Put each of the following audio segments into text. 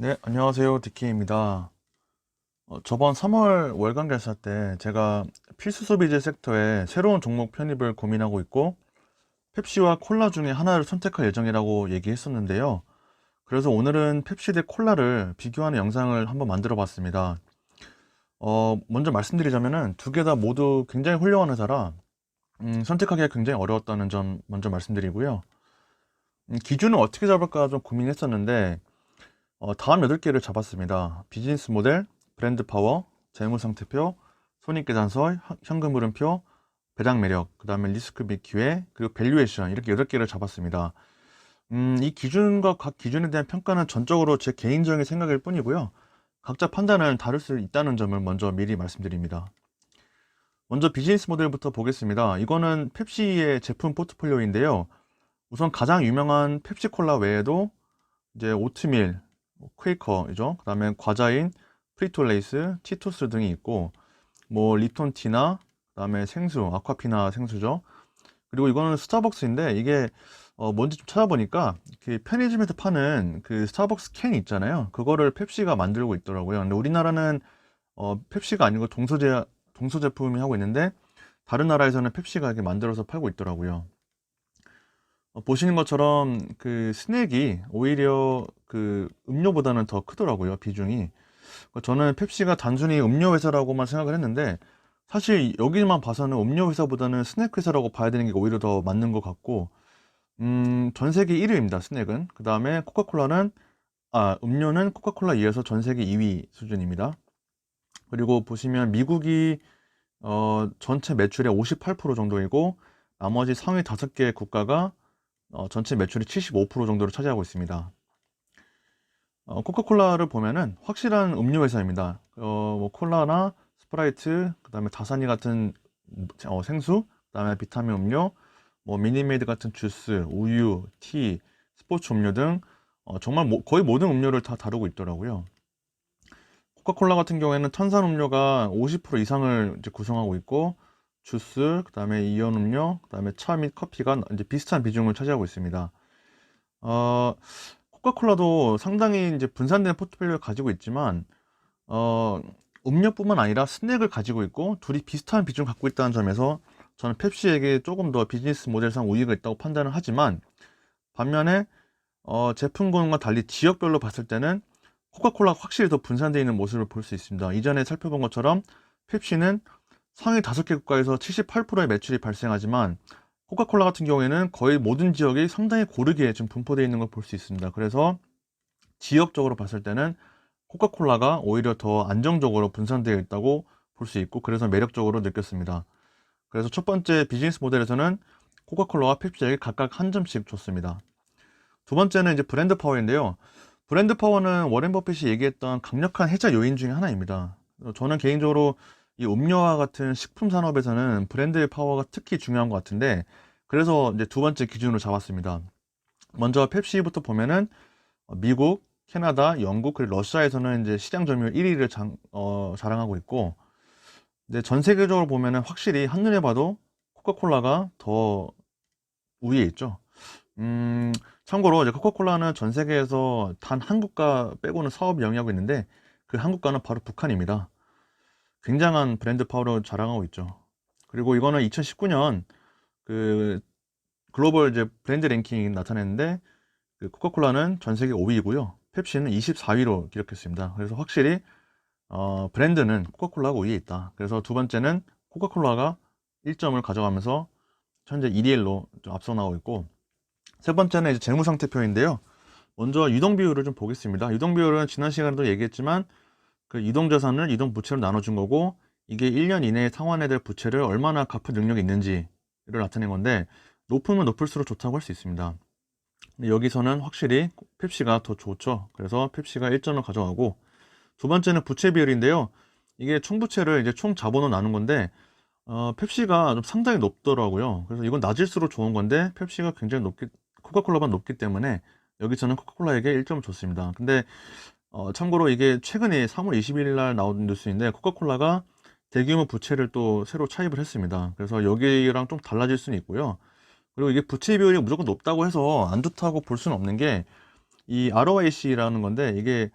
네, 안녕하세요. DK입니다. 저번 3월 월간 결산 때 제가 필수 소비재 섹터에 새로운 종목 편입을 고민하고 있고, 펩시와 콜라 중에 하나를 선택할 예정이라고 얘기했었는데요. 그래서 오늘은 펩시 대 콜라를 비교하는 영상을 한번 만들어 봤습니다. 먼저 말씀드리자면은 두 개 다 모두 굉장히 훌륭한 회사라, 선택하기가 굉장히 어려웠다는 점 먼저 말씀드리고요. 기준을 어떻게 잡을까 좀 고민했었는데, 다음 8개를 잡았습니다. 비즈니스 모델, 브랜드 파워, 재무 상태표, 손익계산서, 현금 흐름표, 배당 매력, 그 다음에 리스크 및 기회, 그리고 밸류에이션 이렇게 8개를 잡았습니다. 이 기준과 각 기준에 대한 평가는 전적으로 제 개인적인 생각일 뿐이고요. 각자 판단은 다를 수 있다는 점을 먼저 미리 말씀드립니다. 먼저 비즈니스 모델부터 보겠습니다. 이거는 펩시의 제품 포트폴리오인데요. 우선 가장 유명한 펩시콜라 외에도 이제 오트밀, 퀘이커이죠. 그 다음에 과자인 프리톨레이스, 치토스 등이 있고, 뭐 립톤 티나, 그 다음에 생수, 아쿠아피나 생수죠. 그리고 이거는 스타벅스인데 이게 뭔지 좀 찾아보니까 그 편의점에서 파는 그 스타벅스 캔 있잖아요. 그거를 펩시가 만들고 있더라고요. 근데 우리나라는 펩시가 아니고 동서 제품이 하고 있는데 다른 나라에서는 펩시가 이렇게 만들어서 팔고 있더라고요. 보시는 것처럼 그 스낵이 오히려 그 음료보다는 더 크더라고요, 비중이. 저는 펩시가 단순히 음료 회사라고만 생각을 했는데 사실 여기만 봐서는 음료 회사보다는 스낵 회사라고 봐야 되는 게 오히려 더 맞는 것 같고, 전 세계 1위입니다, 스낵은. 그 다음에 음료는 코카콜라 이어서 전 세계 2위 수준입니다. 그리고 보시면 미국이 전체 매출의 58% 정도이고, 나머지 상위 5개 국가가 전체 매출의 75% 정도를 차지하고 있습니다. 코카콜라를 보면은 확실한 음료 회사입니다. 뭐 콜라나 스프라이트, 그다음에 다사니 같은 생수, 그다음에 비타민 음료, 뭐 미니메이드 같은 주스, 우유, 티, 스포츠 음료 등 정말 거의 모든 음료를 다 다루고 있더라고요. 코카콜라 같은 경우에는 탄산 음료가 50% 이상을 이제 구성하고 있고, 주스, 그다음에 이온 음료, 그다음에 차 및 커피가 이제 비슷한 비중을 차지하고 있습니다. 어, 코카콜라도 상당히 이제 분산된 포트폴리오를 가지고 있지만, 어, 음료뿐만 아니라 스낵을 가지고 있고 둘이 비슷한 비중을 갖고 있다는 점에서 저는 펩시에게 조금 더 비즈니스 모델상 우위가 있다고 판단을 하지만, 반면에 제품군과 달리 지역별로 봤을 때는 코카콜라가 확실히 더 분산되어 있는 모습을 볼 수 있습니다. 이전에 살펴본 것처럼 펩시는 상위 5개 국가에서 78%의 매출이 발생하지만, 코카콜라 같은 경우에는 거의 모든 지역이 상당히 고르게 좀 분포되어 있는 걸 볼 수 있습니다. 그래서 지역적으로 봤을 때는 코카콜라가 오히려 더 안정적으로 분산되어 있다고 볼 수 있고, 그래서 매력적으로 느꼈습니다. 그래서 첫 번째 비즈니스 모델에서는 코카콜라와 펩시에게 각각 한 점씩 줬습니다. 두 번째는 이제 브랜드 파워인데요. 브랜드 파워는 워렌 버핏이 얘기했던 강력한 해자 요인 중에 하나입니다. 저는 개인적으로 이 음료와 같은 식품 산업에서는 브랜드의 파워가 특히 중요한 것 같은데, 그래서 이제 두 번째 기준으로 잡았습니다. 먼저 펩시부터 보면은 미국, 캐나다, 영국, 그리고 러시아에서는 이제 시장 점유율 1위를 자랑하고 있고, 근데 전 세계적으로 보면은 확실히 한눈에 봐도 코카콜라가 더 우위에 있죠. 음, 참고로 이제 코카콜라는 전 세계에서 단 한 국가 빼고는 사업을 영위하고 있는데, 그 한 국가는 바로 북한입니다. 굉장한 브랜드 파워를 자랑하고 있죠. 그리고 이거는 2019년 그 글로벌 이제 브랜드 랭킹이 나타냈는데, 그 코카콜라는 전 세계 5위고요. 펩시는 24위로 기록했습니다. 그래서 확실히 브랜드는 코카콜라가 5위에 있다. 그래서 두 번째는 코카콜라가 1점을 가져가면서 현재 1위로 좀 앞서 나오고 있고, 세 번째는 이제 재무 상태표인데요. 먼저 유동 비율을 좀 보겠습니다. 유동 비율은 지난 시간에도 얘기했지만 그 유동 자산을 유동 부채로 나눠준 거고, 이게 1년 이내에 상환해야 될 부채를 얼마나 갚을 능력이 있는지를 나타낸 건데, 높으면 높을수록 좋다고 할 수 있습니다. 근데 여기서는 확실히 펩시가 더 좋죠. 그래서 펩시가 1점을 가져가고, 두 번째는 부채 비율인데요. 이게 총 부채를 이제 총 자본으로 나눈 건데, 펩시가 좀 상당히 높더라고요. 그래서 이건 낮을수록 좋은 건데, 펩시가 굉장히 코카콜라보다 높기 때문에 여기서는 코카콜라에게 1점을 줬습니다. 근데 참고로 이게 최근에 3월 21일 날 나온 뉴스인데, 코카콜라가 대규모 부채를 또 새로 차입을 했습니다. 그래서 여기랑 좀 달라질 수는 있고요. 그리고 이게 부채 비율이 무조건 높다고 해서 안 좋다고 볼 수는 없는 게, 이 ROIC라는 건데, 이게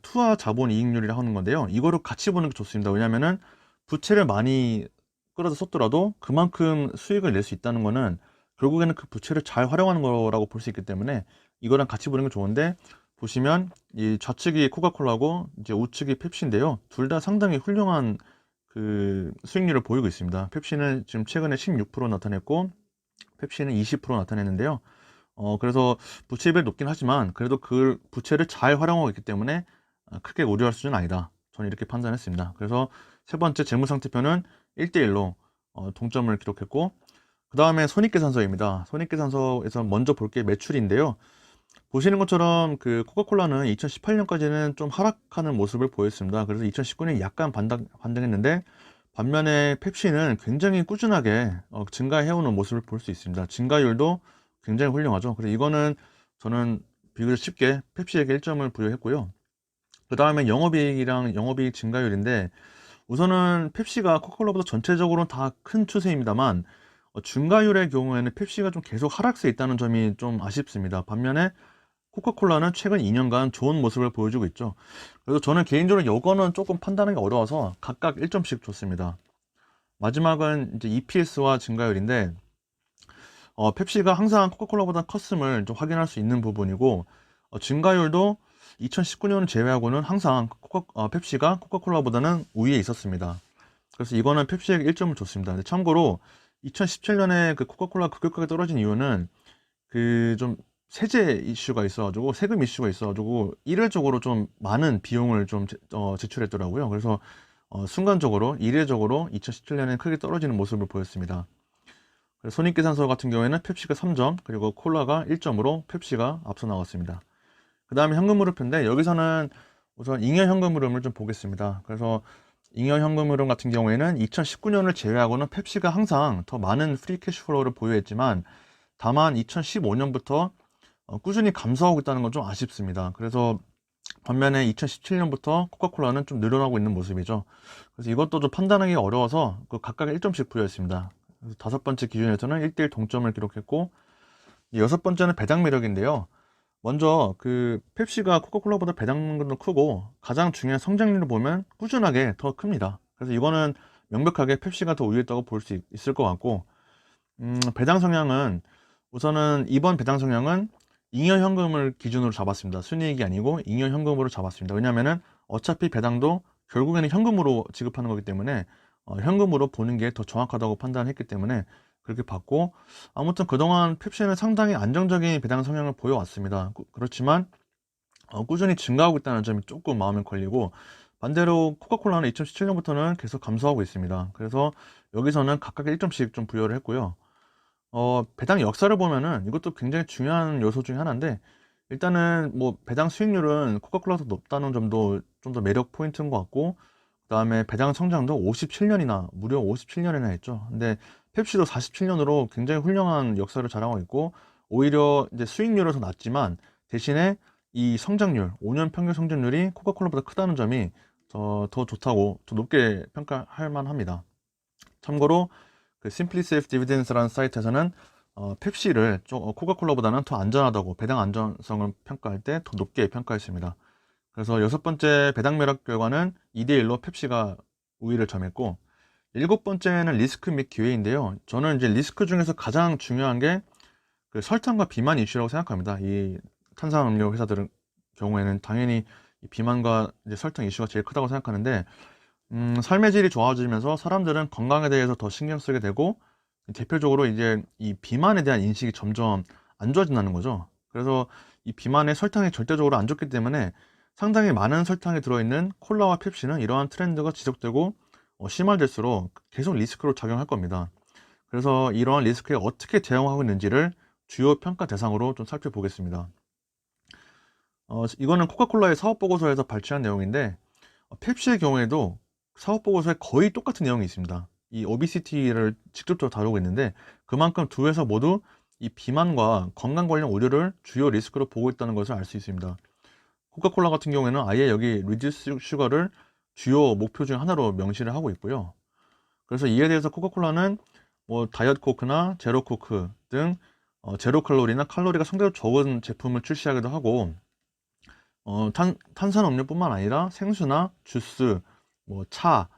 투하 자본 이익률이라 하는 건데요. 이거를 같이 보는 게 좋습니다. 왜냐면은 부채를 많이 끌어서 썼더라도 그만큼 수익을 낼 수 있다는 거는 결국에는 그 부채를 잘 활용하는 거라고 볼 수 있기 때문에 이거랑 같이 보는 게 좋은데, 보시면 이 좌측이 코카콜라고 이제 우측이 펩시인데요. 둘 다 상당히 훌륭한 그 수익률을 보이고 있습니다. 펩시는 지금 최근에 16% 나타냈고 펩시는 20% 나타냈는데요. 그래서 부채비율이 높긴 하지만 그래도 그 부채를 잘 활용하고 있기 때문에 크게 우려할 수준은 아니다. 저는 이렇게 판단했습니다. 그래서 세 번째 재무상태표는 1대1로 동점을 기록했고, 그 다음에 손익계산서입니다. 손익계산서에서 먼저 볼 게 매출인데요. 보시는 것처럼 그 코카콜라는 2018년까지는 좀 하락하는 모습을 보였습니다. 그래서 2019년에 약간 반등했는데, 반면에 펩시는 굉장히 꾸준하게 증가해오는 모습을 볼 수 있습니다. 증가율도 굉장히 훌륭하죠. 그래서 이거는 저는 비교적 쉽게 펩시에게 1점을 부여했고요. 그 다음에 영업이익이랑 영업이익 증가율인데, 우선은 펩시가 코카콜라보다 전체적으로는 다 큰 추세입니다만 증가율의 경우에는 펩시가 좀 계속 하락세에 있다는 점이 좀 아쉽습니다. 반면에 코카콜라는 최근 2년간 좋은 모습을 보여주고 있죠. 그래서 저는 개인적으로 이거는 조금 판단하기 어려워서 각각 1점씩 줬습니다. 마지막은 이제 EPS와 증가율인데, 펩시가 항상 코카콜라보다 컸음을 좀 확인할 수 있는 부분이고, 증가율도 2019년을 제외하고는 항상 펩시가 코카콜라보다는 우위에 있었습니다. 그래서 이거는 펩시에게 1점을 줬습니다. 근데 참고로 2017년에 그 코카콜라 급격하게 떨어진 이유는 그 좀 세제 이슈가 있어가지고, 세금 이슈가 있어가지고 일회적으로 좀 많은 비용을 좀 지출했더라고요. 그래서 순간적으로 이례적으로 2017년에 크게 떨어지는 모습을 보였습니다. 그래서 손익계산서 같은 경우에는 펩시가 3점, 그리고 콜라가 1점으로 펩시가 앞서 나갔습니다. 그 다음에 현금 흐름표인데, 여기서는 우선 잉여 현금 흐름을 좀 보겠습니다. 그래서 잉여 현금 흐름 같은 경우에는 2019년을 제외하고는 펩시가 항상 더 많은 프리 캐시플로우를 보유했지만, 다만 2015년부터 꾸준히 감소하고 있다는 건 좀 아쉽습니다. 그래서 반면에 2017년부터 코카콜라는 좀 늘어나고 있는 모습이죠. 그래서 이것도 좀 판단하기 어려워서 그 각각 1점씩 부여했습니다. 그래서 다섯 번째 기준에서는 1대1 동점을 기록했고, 여섯 번째는 배당 매력인데요. 먼저 그 펩시가 코카콜라보다 배당률도 크고 가장 중요한 성장률을 보면 꾸준하게 더 큽니다. 그래서 이거는 명백하게 펩시가 더 우위했다고 볼 수 있을 것 같고, 배당 성향은 우선은 이번 배당 성향은 잉여 현금을 기준으로 잡았습니다. 순이익이 아니고 잉여 현금으로 잡았습니다. 왜냐하면은 어차피 배당도 결국에는 현금으로 지급하는 거기 때문에 현금으로 보는 게 더 정확하다고 판단했기 때문에 그렇게 봤고, 아무튼 그동안 펩시는 상당히 안정적인 배당 성향을 보여왔습니다. 그렇지만 꾸준히 증가하고 있다는 점이 조금 마음에 걸리고, 반대로 코카콜라는 2017년부터는 계속 감소하고 있습니다. 그래서 여기서는 각각 1점씩 좀 부여를 했고요. 배당 역사를 보면은 이것도 굉장히 중요한 요소 중에 하나인데, 일단은 뭐 배당 수익률은 코카콜라가 더 높다는 점도 좀 더 매력 포인트인 것 같고, 그 다음에 배당 성장도 57년이나 무려 57년이나 했죠. 근데 펩시도 47년으로 굉장히 훌륭한 역사를 자랑하고 있고, 오히려 이제 수익률은 더 낮지만 대신에 이 성장률, 5년 평균 성장률이 코카콜라보다 크다는 점이 더 좋다고, 더 높게 평가할 만합니다. 참고로 그 심플리세이프 디비덴스라는 사이트에서는 펩시를 코카콜라보다는 더 안전하다고, 배당 안전성을 평가할 때 더 높게 평가했습니다. 그래서 여섯 번째 배당 매력 결과는 2대1로 펩시가 우위를 점했고, 일곱 번째는 리스크 및 기회인데요. 저는 이제 리스크 중에서 가장 중요한 게 그 설탕과 비만 이슈라고 생각합니다. 이 탄산음료 회사들은 경우에는 당연히 이 비만과 이제 설탕 이슈가 제일 크다고 생각하는데, 삶의 질이 좋아지면서 사람들은 건강에 대해서 더 신경 쓰게 되고, 대표적으로 이제 이 비만에 대한 인식이 점점 안 좋아진다는 거죠. 그래서 이 비만에 설탕이 절대적으로 안 좋기 때문에 상당히 많은 설탕이 들어있는 콜라와 펩시는 이러한 트렌드가 지속되고 심화될수록 계속 리스크로 작용할 겁니다. 그래서 이러한 리스크에 어떻게 대응하고 있는지를 주요 평가 대상으로 좀 살펴보겠습니다. 이거는 코카콜라의 사업보고서에서 발췌한 내용인데, 펩시의 경우에도 사업보고서에 거의 똑같은 내용이 있습니다. 이 오비시티를 직접적으로 다루고 있는데, 그만큼 두 회사 모두 이 비만과 건강 관련 우려를 주요 리스크로 보고 있다는 것을 알 수 있습니다. 코카콜라 같은 경우에는 아예 여기 리듀스 슈거를 주요 목표 중 하나로 명시를 하고 있고요. 그래서 이에 대해서 코카콜라는 뭐 다이어트 코크나 제로 코크 등 제로 칼로리나 칼로리가 상대적으로 적은 제품을 출시하기도 하고, 탄산음료뿐만 아니라 생수나 주스, 뭐 차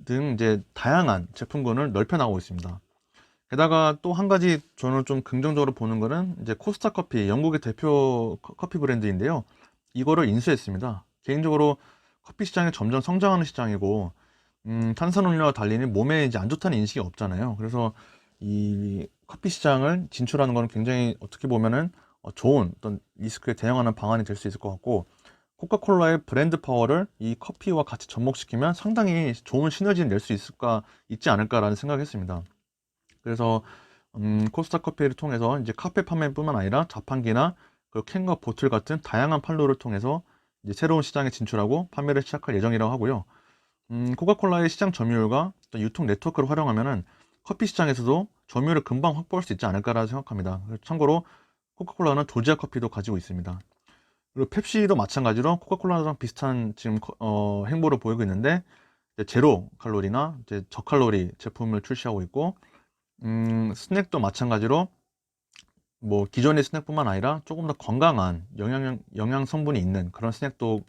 등 이제 다양한 제품군을 넓혀 나가고 있습니다. 게다가 또 한 가지 저는 좀 긍정적으로 보는 거는 이제 코스타 커피, 영국의 대표 커피 브랜드인데요. 이거를 인수했습니다. 개인적으로 커피 시장이 점점 성장하는 시장이고, 탄산음료와 달리니 몸에 이제 안 좋다는 인식이 없잖아요. 그래서 이 커피 시장을 진출하는 건 굉장히 어떻게 보면은 좋은 어떤 리스크에 대응하는 방안이 될 수 있을 것 같고, 코카콜라의 브랜드 파워를 이 커피와 같이 접목시키면 상당히 좋은 시너지를 낼 수 있지 않을까라는 생각을 했습니다. 그래서 코스타 커피를 통해서 이제 카페 판매뿐만 아니라 자판기나 그 캔과 보틀 같은 다양한 판로를 통해서 이제 새로운 시장에 진출하고 판매를 시작할 예정이라고 하고요. 코카콜라의 시장 점유율과 또 유통 네트워크를 활용하면은 커피 시장에서도 점유율을 금방 확보할 수 있지 않을까라 생각합니다. 참고로 코카콜라는 조지아 커피도 가지고 있습니다. 그리고 펩시도 마찬가지로 코카콜라랑 비슷한 지금 행보를 보이고 있는데, 이제 제로 칼로리나 이제 저칼로리 제품을 출시하고 있고, 스낵도 마찬가지로 뭐 기존의 스낵뿐만 아니라 조금 더 건강한 영양 성분이 있는 그런 스낵도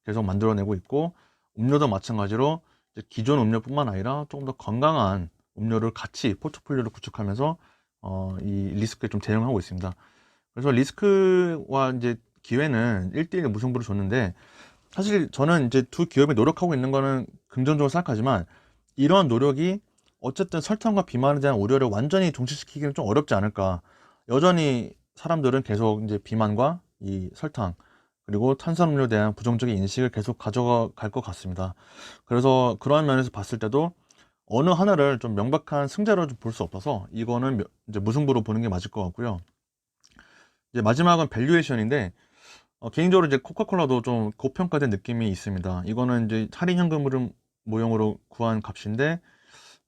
계속 만들어내고 있고, 음료도 마찬가지로 이제 기존 음료뿐만 아니라 조금 더 건강한 음료를 같이 포트폴리오를 구축하면서 이 리스크에 좀 대응하고 있습니다. 그래서 리스크와 이제 기회는 1대1 무승부를 줬는데, 사실 저는 이제 두 기업이 노력하고 있는 거는 긍정적으로 생각하지만, 이러한 노력이 어쨌든 설탕과 비만에 대한 우려를 완전히 종식시키기는 좀 어렵지 않을까. 여전히 사람들은 계속 이제 비만과 이 설탕, 그리고 탄산음료에 대한 부정적인 인식을 계속 가져갈 것 같습니다. 그래서 그러한 면에서 봤을 때도 어느 하나를 좀 명백한 승자로 볼 수 없어서 이거는 이제 무승부로 보는 게 맞을 것 같고요. 이제 마지막은 밸류에이션인데, 개인적으로 이제 코카콜라도 좀 고평가된 느낌이 있습니다. 이거는 이제 할인 현금 모형으로 구한 값인데,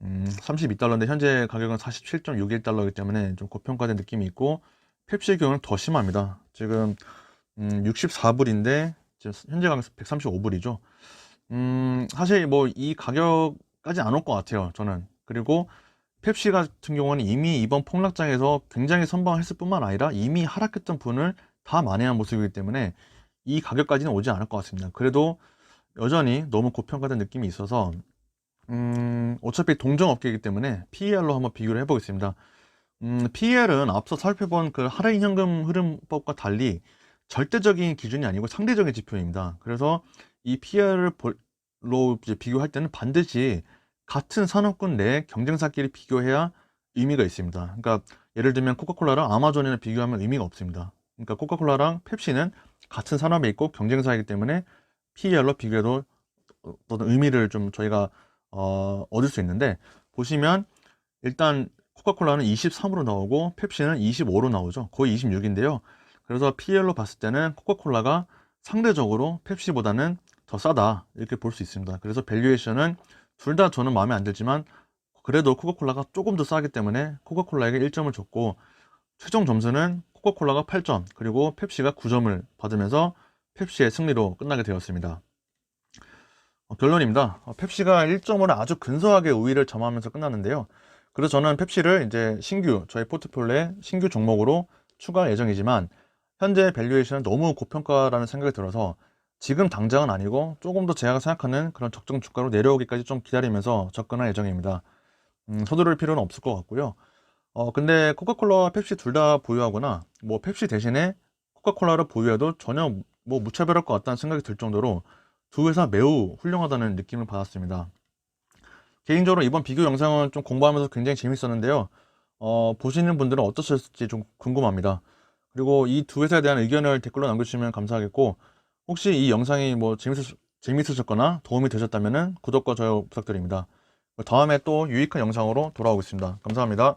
32달러인데 현재 가격은 47.61달러이기 때문에 좀 고평가된 느낌이 있고, 펩시의 경우는 더 심합니다. 지금 64불인데 지금 현재 가격 135불이죠. 사실 뭐 이 가격까지 안 올 것 같아요, 저는. 그리고 펩시 같은 경우는 이미 이번 폭락장에서 굉장히 선방했을 뿐만 아니라 이미 하락했던 분을 다 만회한 모습이기 때문에 이 가격까지는 오지 않을 것 같습니다. 그래도 여전히 너무 고평가된 느낌이 있어서 어차피 동종업계이기 때문에 PER로 한번 비교를 해보겠습니다. PER은 앞서 살펴본 그 할인 현금 흐름법과 달리 절대적인 기준이 아니고 상대적인 지표입니다. 그래서 이 PER로 이제 비교할 때는 반드시 같은 산업군 내 경쟁사끼리 비교해야 의미가 있습니다. 그러니까 예를 들면 코카콜라랑 아마존이랑 비교하면 의미가 없습니다. 그러니까 코카콜라랑 펩시는 같은 산업에 있고 경쟁사이기 때문에 PER로 비교해도 어떤 의미를 좀 저희가 얻을 수 있는데, 보시면 일단 코카콜라는 23으로 나오고 펩시는 25로 나오죠. 거의 26인데요. 그래서 PER로 봤을 때는 코카콜라가 상대적으로 펩시보다는 더 싸다, 이렇게 볼 수 있습니다. 그래서 밸류에이션은 둘 다 저는 마음에 안 들지만 그래도 코카콜라가 조금 더 싸기 때문에 코카콜라에게 1점을 줬고, 최종 점수는 코카콜라가 8점 그리고 펩시가 9점을 받으면서 펩시의 승리로 끝나게 되었습니다. 결론입니다. 펩시가 1점으로 아주 근소하게 우위를 점하면서 끝났는데요. 그래서 저는 펩시를 이제 저희 포트폴리오에 신규 종목으로 추가할 예정이지만, 현재 밸류에이션은 너무 고평가라는 생각이 들어서 지금 당장은 아니고 조금 더 제가 생각하는 그런 적정 주가로 내려오기까지 좀 기다리면서 접근할 예정입니다. 서두를 필요는 없을 것 같고요. 근데 코카콜라와 펩시 둘 다 보유하거나 뭐 펩시 대신에 코카콜라를 보유해도 전혀 뭐 무차별할 것 같다는 생각이 들 정도로 두 회사 매우 훌륭하다는 느낌을 받았습니다. 개인적으로 이번 비교 영상은 좀 공부하면서 굉장히 재밌었는데요. 보시는 분들은 어떠셨을지 좀 궁금합니다. 그리고 이 두 회사에 대한 의견을 댓글로 남겨주시면 감사하겠고, 혹시 이 영상이 뭐 재밌으셨거나 도움이 되셨다면 구독과 좋아요 부탁드립니다. 다음에 또 유익한 영상으로 돌아오겠습니다. 감사합니다.